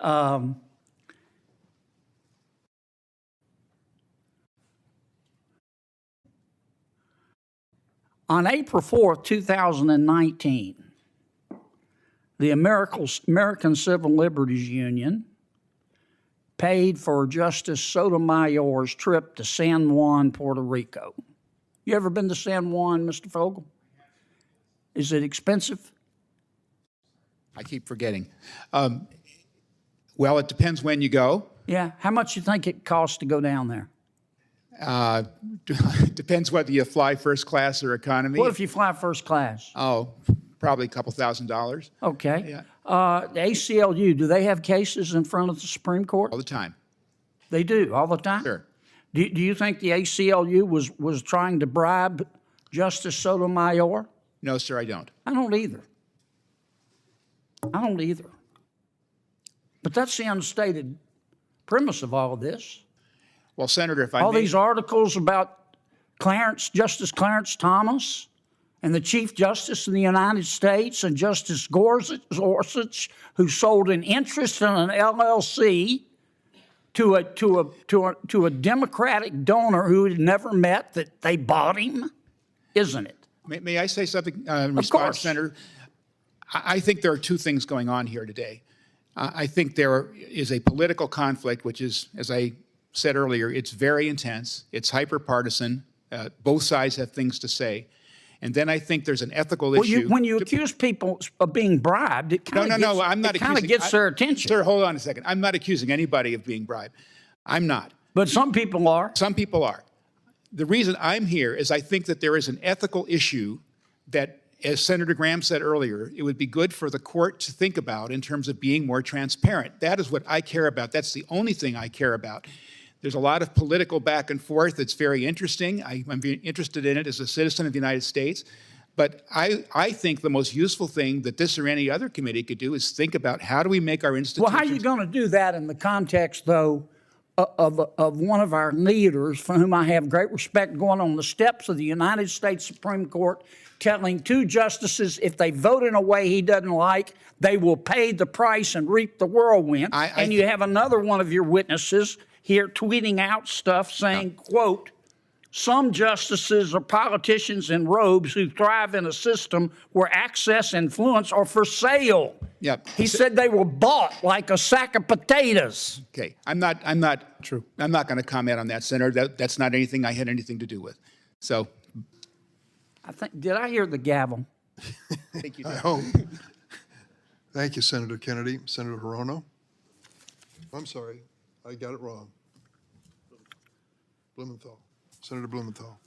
On April 4th, 2019, the American Civil Liberties Union paid for Justice Sotomayor's trip to San Juan, Puerto Rico. You ever been to San Juan, Mr. Fogel? Is it expensive? I keep forgetting. Well, it depends when you go. Yeah. How much you think it costs to go down there? Depends whether you fly first class or economy. What if you fly first class? Oh, probably a couple $1,000s. Okay. Yeah. The ACLU, do they have cases in front of the Supreme Court? All the time. They do, all the time? Sure. Do you think the ACLU was trying to bribe Justice Sotomayor? No, sir, I don't. I don't either. I don't either. But that's the unstated premise of all of this. Well, Senator, if I all may... these articles about Justice Clarence Thomas and the Chief Justice in the United States and Justice Gorsuch, who sold an interest in an LLC to a Democratic donor who had never met, that they bought him, isn't it? May I say something in response, Senator? I think there are two things going on here today. I think there is a political conflict, which is, as I said earlier, it's very intense. It's hyper-partisan. Both sides have things to say. And then I think there's an ethical issue. When you accuse people of being bribed, it kind of gets their attention. Sir, hold on a second. I'm not accusing anybody of being bribed. I'm not. But some people are. Some people are. The reason I'm here is I think that there is an ethical issue that, as Senator Graham said earlier, it would be good for the court to think about in terms of being more transparent. That is what I care about. That's the only thing I care about. There's a lot of political back and forth that's very interesting. I'm very interested in it as a citizen of the United States. But I think the most useful thing that this or any other committee could do is think about how do we make our institutions... Well, how are you going to do that in the context, though, of one of our leaders, for whom I have great respect, going on the steps of the United States Supreme Court, telling two justices if they vote in a way he doesn't like, they will pay the price and reap the whirlwind. And you have another one of your witnesses here tweeting out stuff saying, quote, some justices are politicians in robes who thrive in a system where access and influence are for sale. Yep. He said they were bought like a sack of potatoes. Okay. I'm not going to comment on that, Senator. That's not anything I had anything to do with. So did I hear the gavel? Thank you. I hope. Thank you, Senator Kennedy. Senator Hirono. I'm sorry. I got it wrong. Blumenthal. Senator Blumenthal.